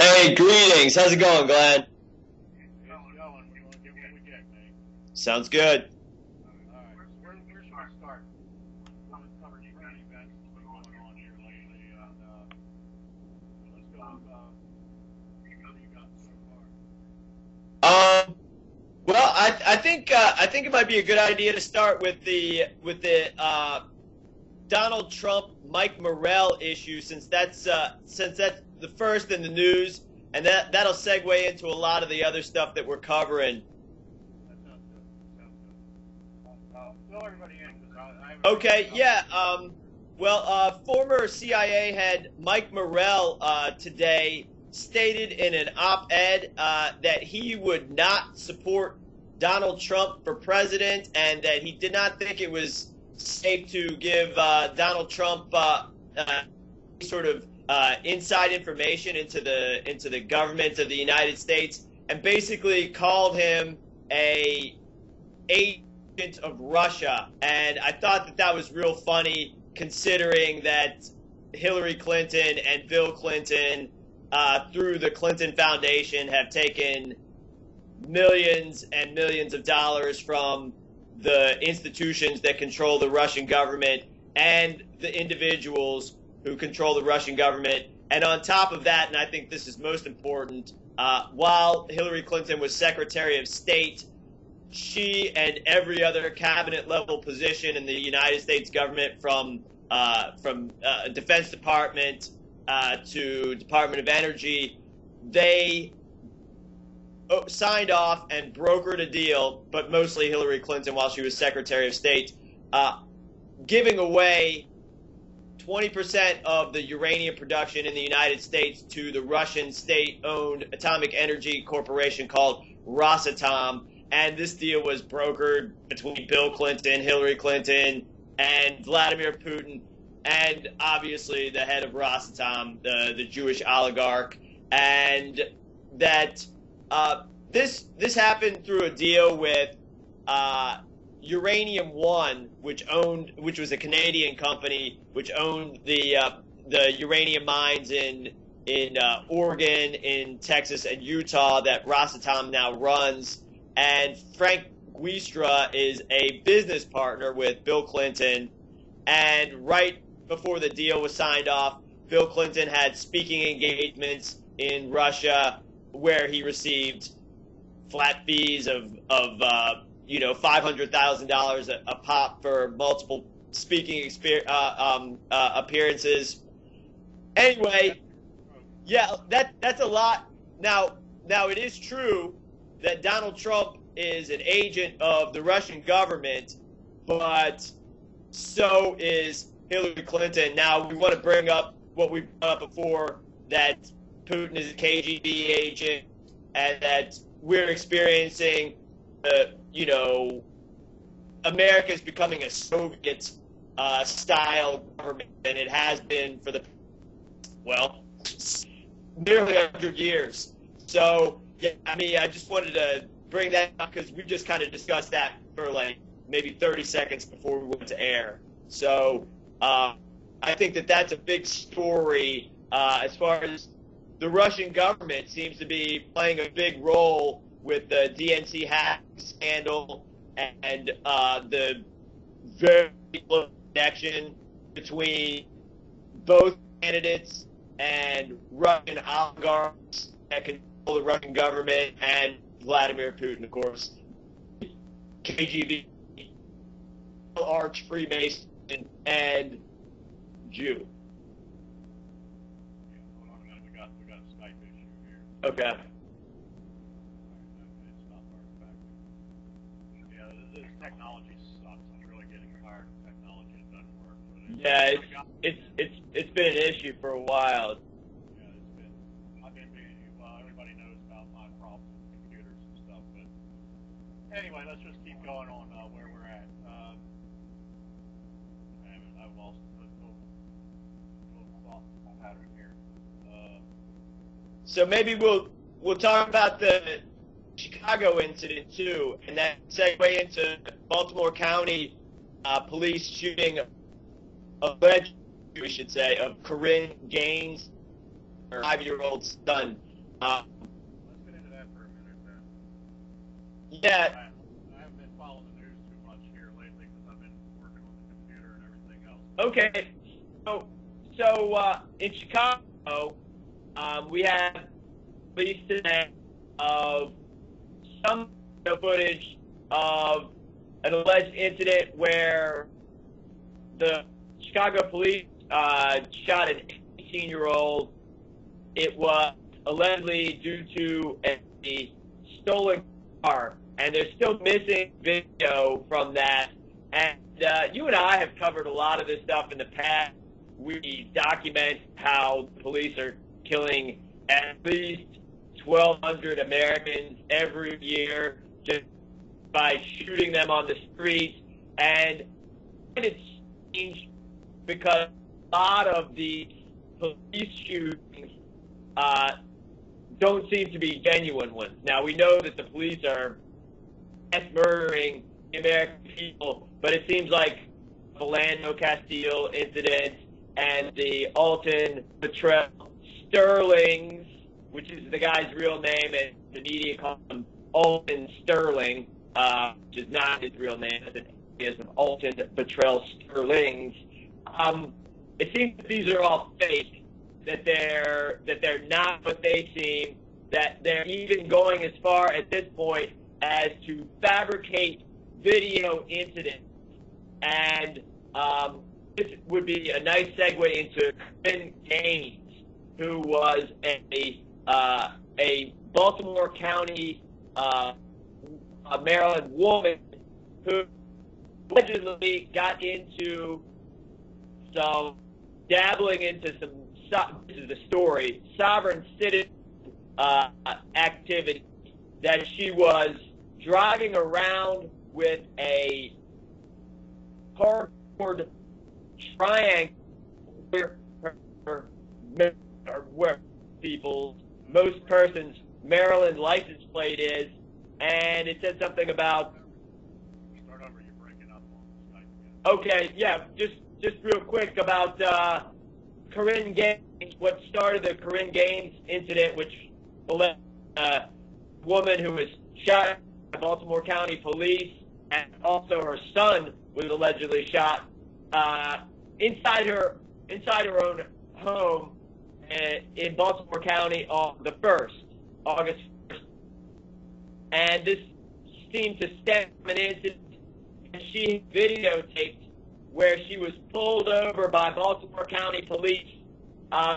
Hey, greetings. How's it going, Glenn? How's it going? What do you want to give me a weekend, man? Sounds good. All right. So where should we start? Want to cover the current events that's been going on here lately, and let's go with what do you got so far? Um, I think it might be a good idea to start with the Donald Trump Mike Morrell issue, since that's the first in the news, and that'll segue into a lot of the other stuff that we're covering. That sounds good. Sounds good. Fill everybody in because I haven't really Okay, covered yeah. it. Former CIA head Mike Morrell today stated in an op-ed that he would not support Donald Trump for president, and that he did not think it was safe to give Donald Trump sort of inside information into the government of the United States, and basically called him a agent of Russia. And I thought that was real funny, considering that Hillary Clinton and Bill Clinton, through the Clinton Foundation, have taken millions and millions of dollars from the institutions that control the Russian government and the individuals who control the Russian government. And on top of that, and I think this is most important, while Hillary Clinton was Secretary of State, she and every other cabinet level position in the United States government, from Defense Department to Department of Energy, they signed off and brokered a deal, but mostly Hillary Clinton while she was Secretary of State, giving away 20% of the uranium production in the United States to the Russian state-owned atomic energy corporation called Rosatom. And this deal was brokered between Bill Clinton, Hillary Clinton, and Vladimir Putin, and obviously the head of Rosatom, the Jewish oligarch. And that this happened through a deal with Uranium One, which was a Canadian company which owned the uranium mines in Oregon, in Texas, and Utah that Rosatom now runs. And Frank Guistra is a business partner with Bill Clinton. And right before the deal was signed off, Bill Clinton had speaking engagements in Russia where he received flat fees of $500,000 a pop for multiple speaking appearances. Anyway, yeah, that's a lot. Now it is true that Donald Trump is an agent of the Russian government, but so is Hillary Clinton. Now, we want to bring up what we brought up before, that Putin is a KGB agent, and that we're experiencing, America's becoming a Soviet style government, and it has been for nearly 100 years. So, yeah, I just wanted to bring that up because we just kind of discussed that for like maybe 30 seconds before we went to air. So I think that's a big story, as far as the Russian government seems to be playing a big role with the DNC hack scandal and the very close connection between both candidates and Russian oligarchs that control the Russian government, and Vladimir Putin, of course, KGB, arch Freemason, and Jew. Yeah, hold on a minute. We got a Skype issue here. Okay. It's not perfect. Yeah, this technology sucks. I'm really getting tired of technology that doesn't work. Yeah, it's been an issue for a while. Yeah, I've been well, everybody knows about my problems with computers and stuff, but anyway, let's just keep going on where we're at. I've lost the little thought pattern here. So maybe we'll talk about the Chicago incident too, and that segue into Baltimore County police shooting alleged, we should say, of Corinne Gaines, her 5-year-old son. Let's get into that for a minute then. Yeah. I haven't been following the news too much here lately because I've been working on the computer and everything else. Okay. So in Chicago, we have police today of some footage of an alleged incident where the Chicago police shot an 18-year-old. It was allegedly due to a stolen car, and they're still missing video from that. And you and I have covered a lot of this stuff in the past. We document how the police are killing at least 1,200 Americans every year just by shooting them on the streets. And it's changed because a lot of these police shootings don't seem to be genuine ones. Now, we know that the police are mass murdering the American people, but it seems like the Philando Castile incident and the Alton Betrayal Sterlings, which is the guy's real name, and the media calls him Alton Sterling, which is not his real name. It's an Alton Betrayal Sterlings. It seems that these are all fake, that they're not what they seem, that they're even going as far at this point as to fabricate video incidents. And this would be a nice segue into Corinne Gaines, who was a Baltimore County, Maryland woman who allegedly got into some dabbling into some, this is the story, sovereign citizen activity, that she was driving around with a cardboard triangle where most persons' Maryland license plate is, and it said something about. Start over, you're breaking up on Skype. Okay, yeah, just real quick about Corinne Gaines, what started the Corinne Gaines incident, which a woman who was shot by Baltimore County police, and also her son was allegedly shot inside her own home in Baltimore County on the 1st, August 1st. And this seemed to stem from an incident that she videotaped where she was pulled over by Baltimore County police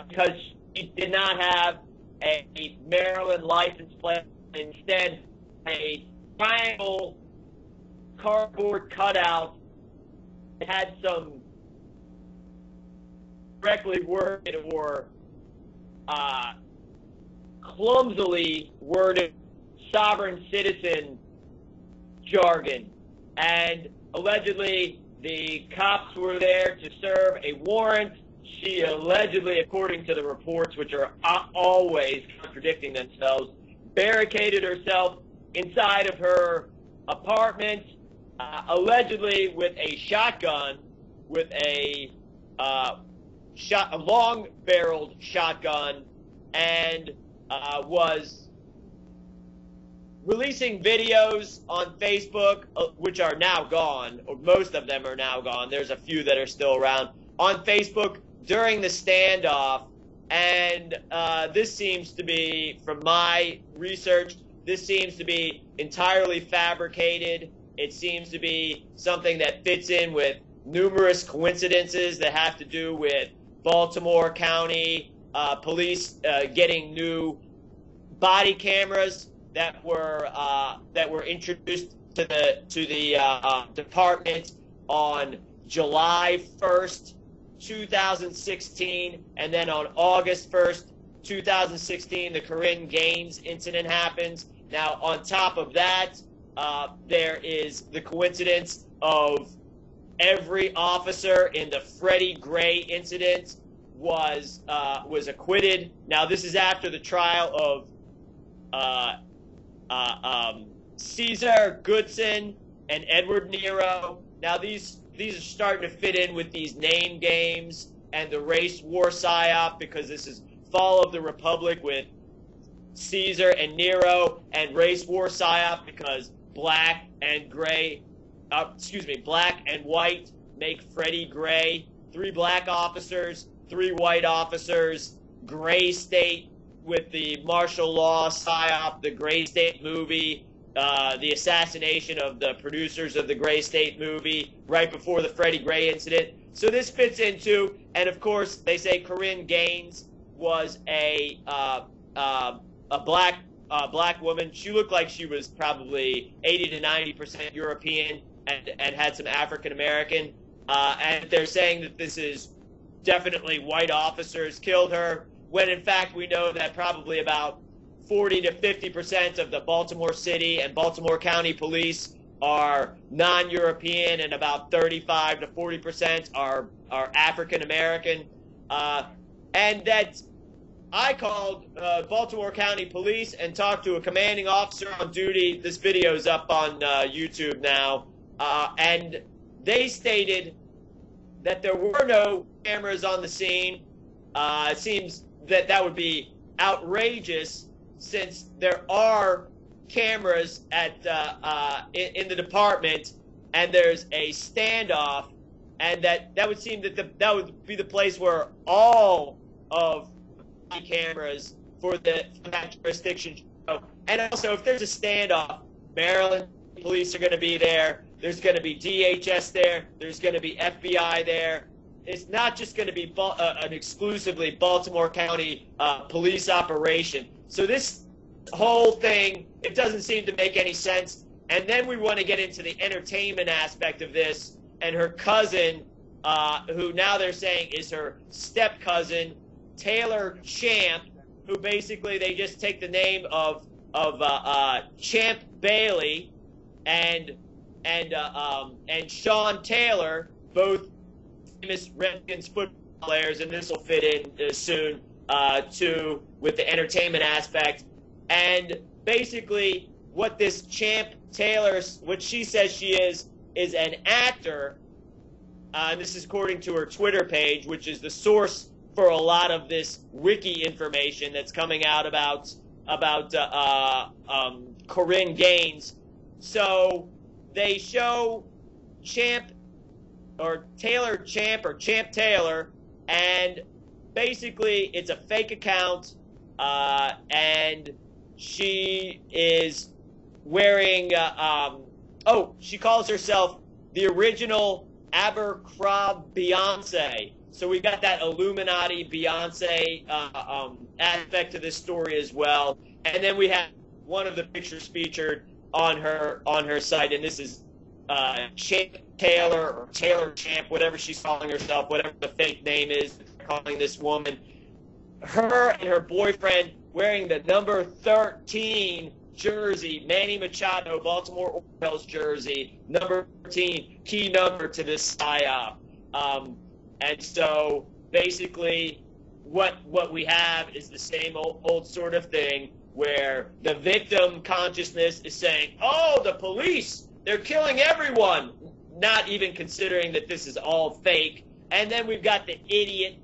because she did not have a Maryland license plate, instead a triangle cardboard cutout that had some correctly worded or clumsily worded sovereign citizen jargon. And allegedly the cops were there to serve a warrant. She allegedly, according to the reports, which are always contradicting themselves, barricaded herself inside of her apartment, allegedly with a shotgun, with a long-barreled shotgun, and was releasing videos on Facebook, which are now gone, or most of them are now gone. There's a few that are still around on Facebook during the standoff. And this seems to be, from my research, this seems to be entirely fabricated. It seems to be something that fits in with numerous coincidences that have to do with Baltimore County police getting new body cameras that were introduced to the department on July 1st, 2016, and then on August 1st, 2016, the Corinne Gaines incident happens. Now, on top of that, there is the coincidence of every officer in the Freddie Gray incident was acquitted. Now, this is after the trial of Caesar Goodson and Edward Nero. Now, these are starting to fit in with these name games and the race war psyop, because this is fall of the Republic with Caesar and Nero, and race war psyop because black and white make Freddie Gray. 3 black officers, 3 white officers, gray state with the martial law psyop, the Gray State movie, the assassination of the producers of the Gray State movie right before the Freddie Gray incident. So this fits into, and of course they say Corinne Gaines was a black woman. She looked like she was probably 80 to 90% European and had some African American. And they're saying that this is definitely white officers killed her, when in fact we know that probably about 40 to 50% of the Baltimore City and Baltimore County police are non-European, and about 35 to 40% are African American. And that I called Baltimore County Police and talked to a commanding officer on duty. This video is up on YouTube now. And they stated that there were no cameras on the scene. It seems that would be outrageous, since there are cameras at in the department, and there's a standoff, and that would seem that would be the place where all of the cameras for that jurisdiction show. And also, if there's a standoff, Maryland police are going to be there. There's going to be DHS there. There's going to be FBI there. It's not just going to be an exclusively Baltimore County police operation. So this whole thing, it doesn't seem to make any sense. And then we want to get into the entertainment aspect of this, and her cousin, who now they're saying is her step cousin, Taylor Champ, who basically they just take the name of Champ Bailey and Sean Taylor, both famous Redskins football players, and this will fit in soon too with the entertainment aspect. And basically, what this Champ Taylor, what she says she is an actor. And this is according to her Twitter page, which is the source for a lot of this wiki information that's coming out about Corinne Gaines. So they show Taylor Champ Taylor, and basically it's a fake account, and she is wearing she calls herself the original Abercrombie Beyonce. So we got that Illuminati Beyonce aspect to this story as well. And then we have one of the pictures featured on her site, and this is Champ Taylor, or Taylor Champ, whatever she's calling herself, whatever the fake name is calling this woman. Her and her boyfriend wearing the number 13 jersey, Manny Machado, Baltimore Orioles jersey, number 13, key number to this psyop. And so basically what we have is the same old sort of thing, where the victim consciousness is saying, oh, the police, they're killing everyone, not even considering that this is all fake. And then we've got the idiot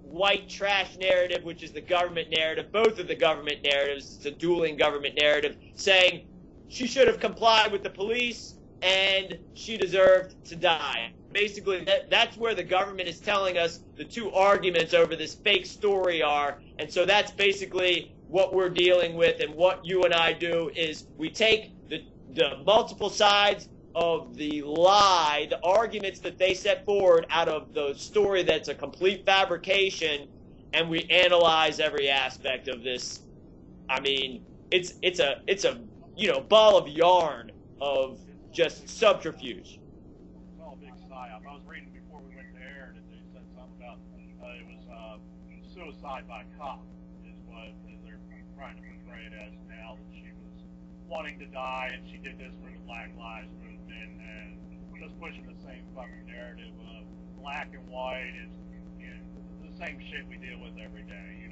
white trash narrative, which is the government narrative, both of the government narratives, it's a dueling government narrative, saying she should have complied with the police and she deserved to die. Basically, that's where the government is telling us the two arguments over this fake story are. And so that's basically what we're dealing with, and what you and I do is we take the multiple sides of the lie, the arguments that they set forward out of the story that's a complete fabrication, and we analyze every aspect of this. I mean, it's a ball of yarn of just subterfuge. It's all a big psyop. I was reading before we went to air that they said something about it was suicide by cop is what they're trying to portray it as now, that she was wanting to die and she did this for the Black Lives Movement, and just pushing the same fucking narrative of black and white is the same shit we deal with every day,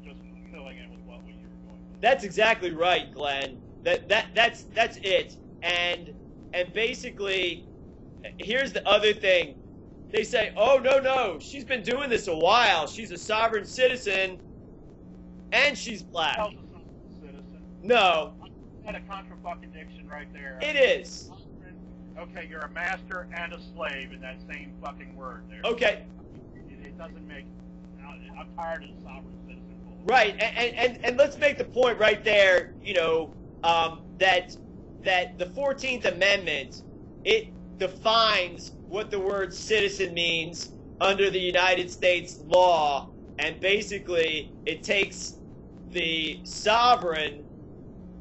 just filling in with what we were going with. That's exactly right, Glenn. That's it. And basically, here's the other thing. they say, oh, no, she's been doing this a while. She's a sovereign citizen, and she's black. Citizen. No. That's a contradiction right there. It is. Okay, you're a master and a slave in that same fucking word there. Okay. It doesn't make... I'm tired of the sovereign citizen bullshit. Right, and let's make the point right there, that the 14th Amendment, it defines what the word citizen means under the United States law, and basically it takes the sovereign,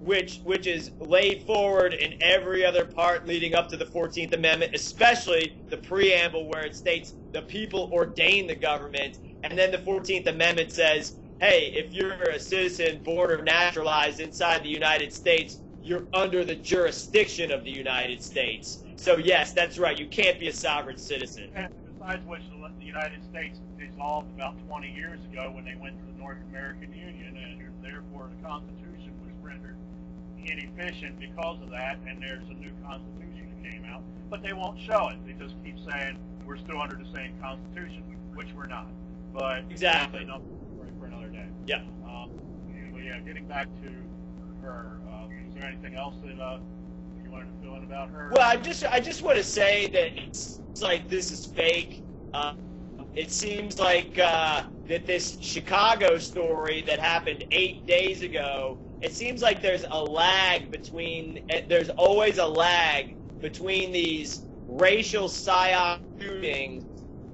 which is laid forward in every other part leading up to the 14th Amendment, especially the preamble where it states the people ordain the government, and then the 14th Amendment says, hey, if you're a citizen born or naturalized inside the United States, you're under the jurisdiction of the United States. So yes, that's right, you can't be a sovereign citizen. And besides which, the United States dissolved about 20 years ago when they went to the North American Union, and therefore the Constitution was rendered inefficient because of that, and there's a new Constitution that came out, but they won't show it. They just keep saying we're still under the same Constitution, which we're not. But exactly, another story for another day. Yeah. But yeah, getting back to her, is there anything else that you wanted to fill in about her? Well, I just want to say that it's like this is fake. It seems like that this Chicago story that happened 8 days ago, it seems like there's always a lag between these racial psyop shootings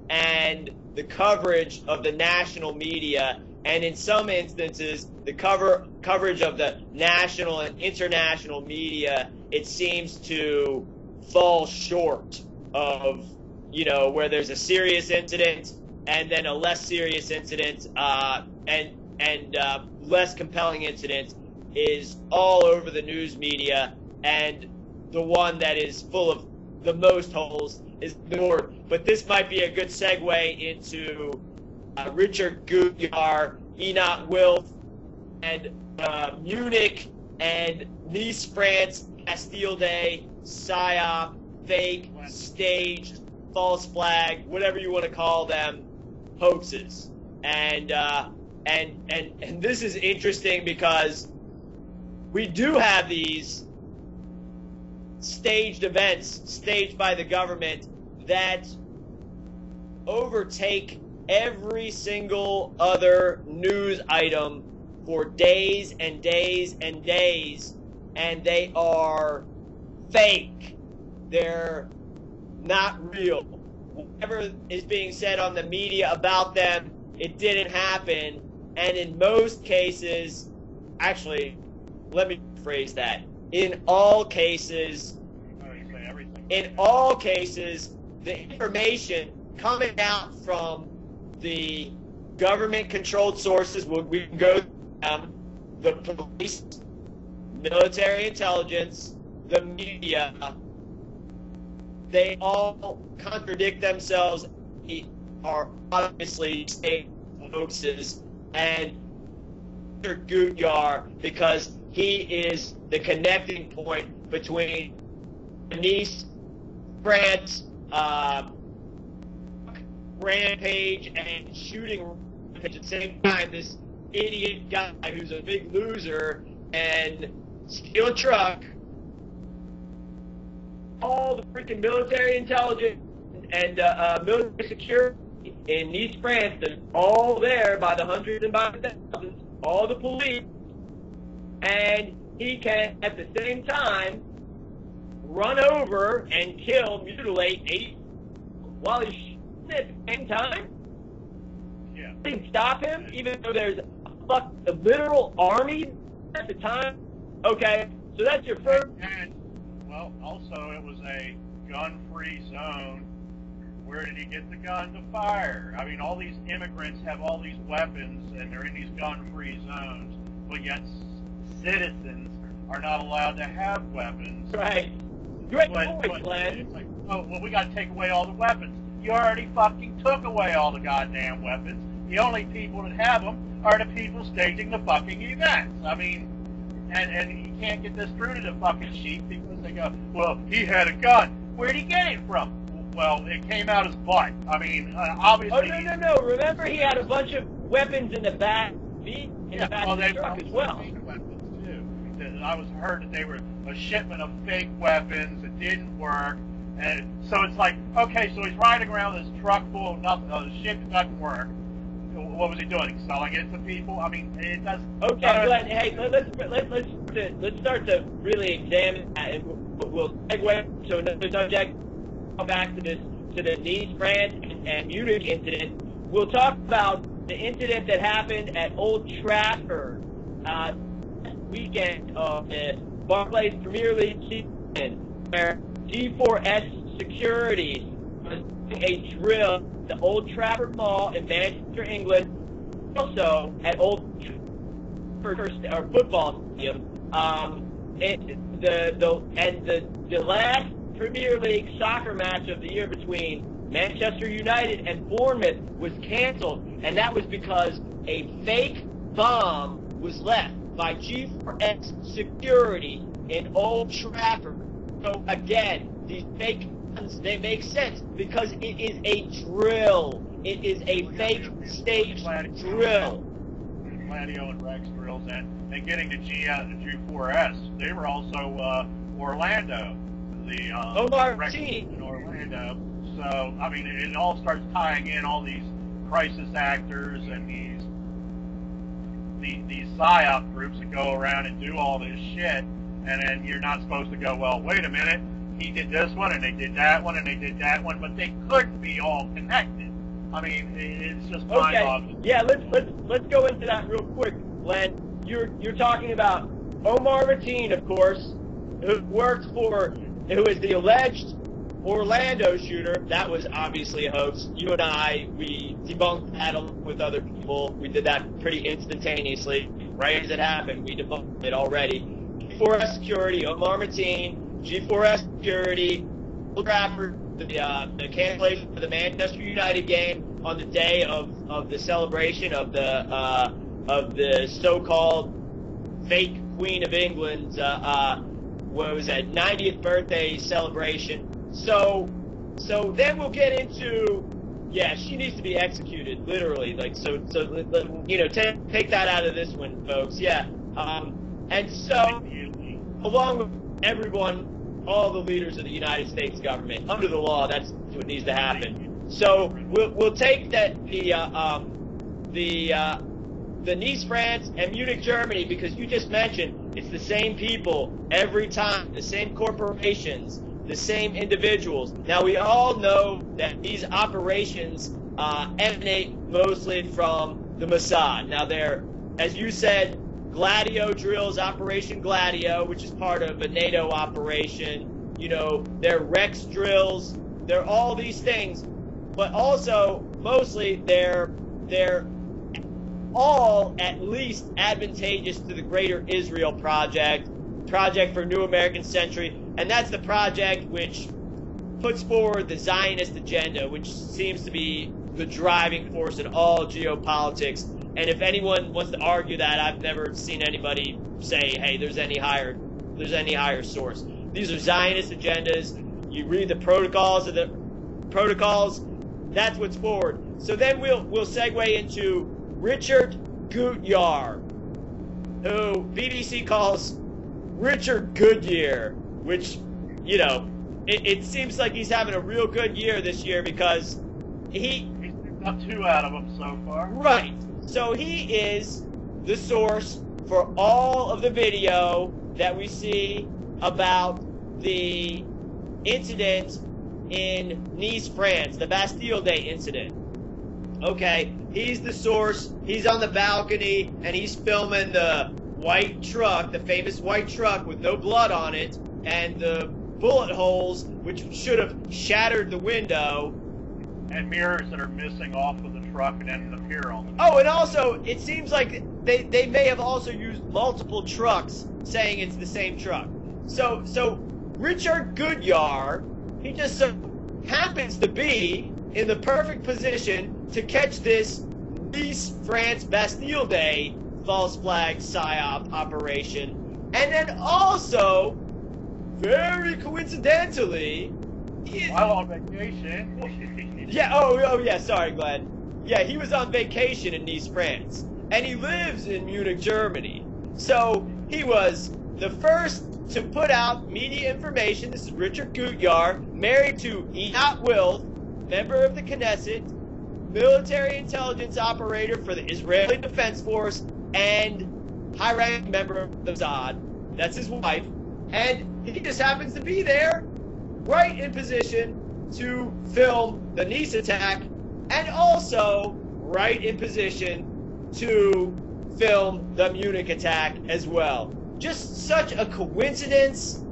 and the coverage of the national media, and in some instances, the coverage of the national and international media, it seems to fall short of, where there's a serious incident and then a less serious incident, and less compelling incident is all over the news media, and the one that is full of the most holes is ignored. But this might be a good segue into Richard Gutjahr, Enoch Wilf, and Munich and Nice, France, Bastille Day, PSYOP, fake, staged, false flag, whatever you want to call them, hoaxes. And this is interesting because we do have these staged events staged by the government that overtake every single other news item for days and days and days, and they are fake. They're not real. Whatever is being said on the media about them, it didn't happen. And in most cases, actually, let me phrase that. In all cases, the information coming out from the government-controlled sources, we can go down, the police, military intelligence, the media, they all contradict themselves, are obviously state hoaxes, and Mr. Gutjahr, because he is the connecting point between Nice, France, rampage and shooting rampage at the same time. This idiot guy who's a big loser and steal a truck. All the freaking military intelligence and military security in Nice, France, they're all there by the hundreds and by the thousands, all the police, and he can at the same time run over and kill, mutilate 80 while he's shooting at the same time? Yeah. They can stop him, even though there's a literal army at the time? Okay, so that's your first... And, well, also it was a gun-free zone. Where did he get the gun to fire? I mean, all these immigrants have all these weapons, and they're in these gun-free zones, but yet citizens are not allowed to have weapons. Right. Great point, Glenn. It's like, oh, well, we got to take away all the weapons. You already fucking took away all the goddamn weapons. The only people that have them are the people staging the fucking events. I mean, and you can't get this through to the fucking sheep because they go, well, he had a gun. Where'd he get it from? Well, it came out his butt. I mean, Oh, obviously. no. Remember, he had a bunch of weapons in the back, Well, of they the truck probably as well. fake weapons too. I was heard that they were a shipment of fake weapons that didn't work, and so it's like, okay, so he's riding around this truck full of nothing, shit that doesn't work. What was he doing? Selling it to people? I mean, it doesn't. Okay, Glenn. Hey, let's start to really examine that, and we'll segue to another subject. Go back to the Nice, France, and Munich incident. We'll talk about the incident that happened at Old Trafford weekend of the Barclays Premier League season, where G4S Security was doing a drill at the Old Trafford Mall in Manchester, England, also at Old Trafford football stadium. The last Premier League soccer match of the year between Manchester United and Bournemouth was canceled, and that was because a fake bomb was left by G4S Security in Old Trafford. So again, these fake guns, they make sense because it is a drill. It is a fake stage drill. Gladio and Rex drills, and getting to G4S, they were also Orlando. The Omar Rex T. in Orlando. So I mean, it all starts tying in all these crisis actors and these psyop groups that go around and do all this shit, and then you're not supposed to go, well, wait a minute, he did this one and they did that one and they did that one, but they couldn't be all connected. I mean, it's just mind-boggling. Yeah, let's go into that real quick, Len. You're talking about Omar Mateen, of course, who is the alleged Orlando shooter. That was obviously a hoax. You and I, we debunked that along with other people. We did that pretty instantaneously, right as it happened. We debunked it already. G4S Security, Omar Mateen, G4S Security, Old Trafford, the cancellation of the Manchester United game on the day of the celebration of the so-called fake Queen of England's what was that, 90th birthday celebration. So then we'll get into, yeah, she needs to be executed, literally. Like, so you know, take that out of this one, folks. Yeah. And so, along with everyone, all the leaders of the United States government, under the law, that's what needs to happen. So we'll take that the Nice, France, and Munich, Germany, because you just mentioned it's the same people every time, the same corporations, the same individuals. Now, we all know that these operations emanate mostly from the Mossad. Now, they're, as you said, Gladio drills, Operation Gladio, which is part of a NATO operation. You know, they're Rex drills. They're all these things, but also mostly they're all at least advantageous to the Greater Israel Project for New American Century, and that's the project which puts forward the Zionist agenda, which seems to be the driving force in all geopolitics. And if anyone wants to argue that, I've never seen anybody say, hey, there's any higher source. These are Zionist agendas. You read the protocols, that's what's forward. So then we'll segue into Richard Gutjahr, who BBC calls Richard Goodyear, which, you know, it seems like he's having a real good year this year because he's picked up 2 out of them so far. Right. So he is the source for all of the video that we see about the incident in Nice, France, the Bastille Day incident. Okay, he's the source. He's on the balcony, and he's filming the white truck, the famous white truck with no blood on it, and the bullet holes, which should have shattered the window. And mirrors that are missing off of the truck and then appear on the Oh, and also, it seems like they may have also used multiple trucks, saying it's the same truck. So Richard Gutjahr, he just so happens to be in the perfect position to catch this Nice, France, Bastille Day false flag PSYOP operation. And then also, very coincidentally, While on vacation. Yeah, oh yeah, sorry, Glenn. Yeah, he was on vacation in Nice, France. And he lives in Munich, Germany. So he was the first to put out media information. This is Richard Gutjahr, married to Einat Wilf, member of the Knesset, military intelligence operator for the Israeli Defense Force, and high-ranking member of the Mossad. That's his wife. And he just happens to be there, right in position to film the Nice attack, and also right in position to film the Munich attack as well. Just such a coincidence.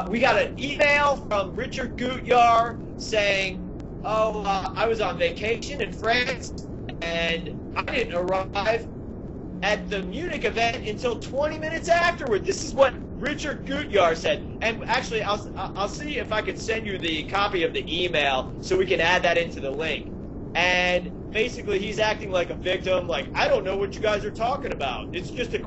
We got an email from Richard Gutjahr saying, I was on vacation in France, and I didn't arrive at the Munich event until 20 minutes afterward. This is what Richard Gutjahr said. And actually, I'll see if I can send you the copy of the email so we can add that into the link. And basically, he's acting like a victim, like, I don't know what you guys are talking about. It's just a,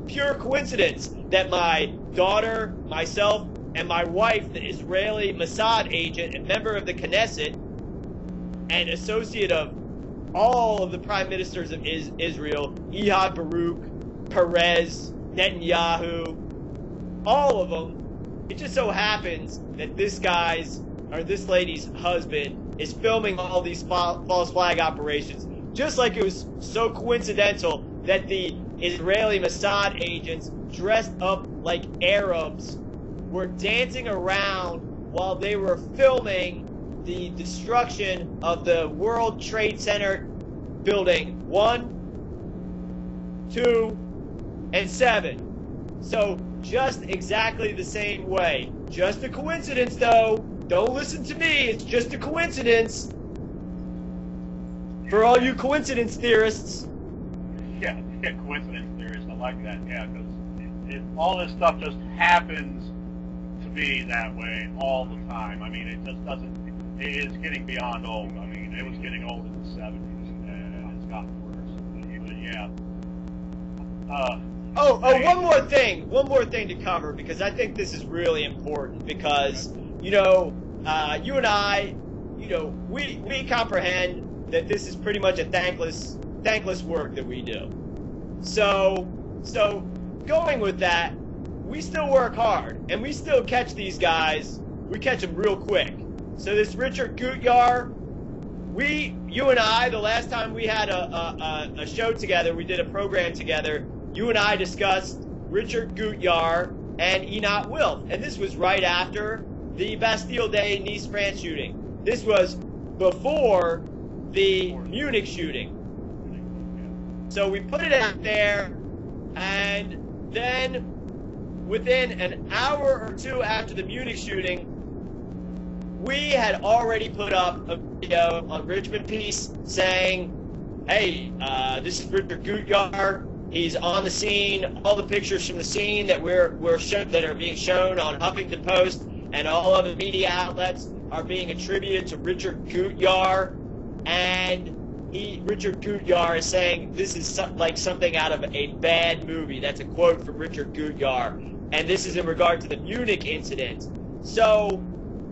pure coincidence that my daughter, myself, and my wife, the Israeli Mossad agent and member of the Knesset, and associate of all of the prime ministers of Israel, Ehud Barak, Perez, Netanyahu, all of them, it just so happens that this lady's husband is filming all these false flag operations. Just like it was so coincidental that the Israeli Mossad agents dressed up like Arabs were dancing around while they were filming the destruction of the World Trade Center building 1, 2, and 7. So just exactly the same way. Just a coincidence, though. Don't listen to me. It's just a coincidence. For all you coincidence theorists. Yeah, coincidence theorists. I like that. Yeah, because all this stuff just happens to be that way all the time. I mean, it just doesn't. It's getting beyond old. I mean, it was getting old in the 70s, and it's gotten worse. But yeah. One more thing to cover, because I think this is really important, because, you and I, we comprehend that this is pretty much a thankless work that we do. So going with that, we still work hard, and we still catch these guys. We catch them real quick. So this Richard Gutjahr, you and I, the last time we had a show together, we did a program together, you and I discussed Richard Gutjahr and Einat Wilf. And this was right after the Bastille Day Nice, France shooting. This was before the Munich shooting. So we put it out there, and then within an hour or two after the Munich shooting, we had already put up a video on Richmond Peace saying, hey, this is Richard Gutjahr. He's on the scene. All the pictures from the scene that that are being shown on Huffington Post and all other media outlets are being attributed to Richard Gutjahr. And Richard Gutjahr is saying this is like something out of a bad movie. That's a quote from Richard Gutjahr. And this is in regard to the Munich incident. So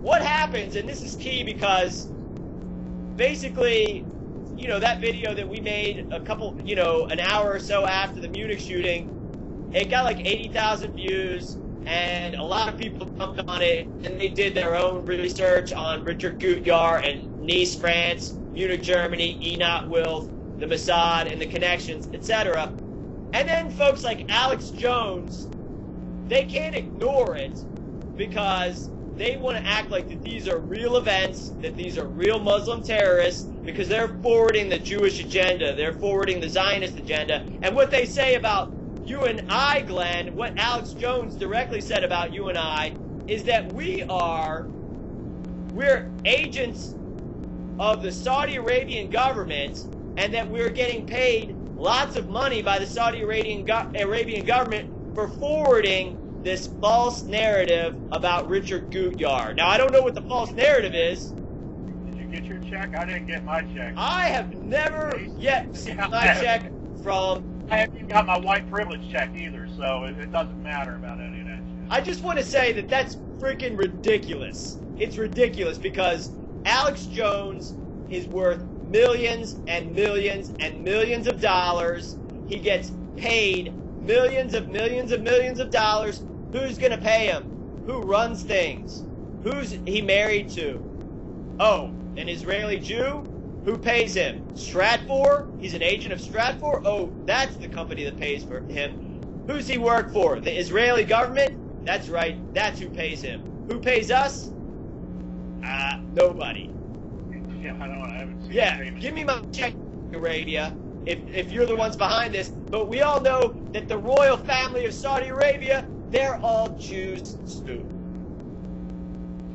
what happens, and this is key because basically, that video that we made an hour or so after the Munich shooting, it got like 80,000 views, and a lot of people jumped on it, and they did their own research on Richard Gutjahr and Nice, France, Munich, Germany, Einat Wilf, the Mossad, and the connections, etc. And then folks like Alex Jones, they can't ignore it because they want to act like that these are real events, that these are real Muslim terrorists, because they're forwarding the Jewish agenda, they're forwarding the Zionist agenda. And what they say about you and I, Glenn, what Alex Jones directly said about you and I, is that we're agents of the Saudi Arabian government, and that we're getting paid lots of money by the Saudi Arabian government for forwarding this false narrative about Richard Gutjahr. Now, I don't know what the false narrative is. Did you get your check? I didn't get my check. I have never yet seen my check from... I haven't even got my white privilege check either, so it doesn't matter about any of that shit. I just want to say that that's freaking ridiculous. It's ridiculous because Alex Jones is worth millions and millions and millions of dollars. He gets paid millions of dollars. Who's going to pay him? Who runs things? Who's he married to? Oh, an Israeli Jew? Who pays him? Stratfor? He's an agent of Stratfor? Oh, that's the company that pays for him. Who's he work for? The Israeli government? That's right. That's who pays him. Who pays us? Nobody. Yeah, I haven't seen Yeah, give me my check, Arabia, if you're the ones behind this. But we all know that the royal family of Saudi Arabia, they're all Jews too.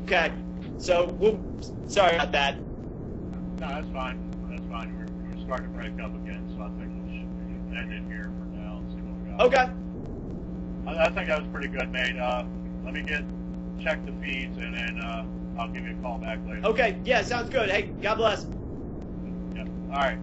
Okay, so sorry about that. No, that's fine. That's fine. We're starting to break up again, so I think we should end it here for now and see what we got. Okay. I think that was pretty good, mate. Let me check the feeds, and then I'll give you a call back later. Okay, yeah, sounds good. Hey, God bless. Yeah. All right.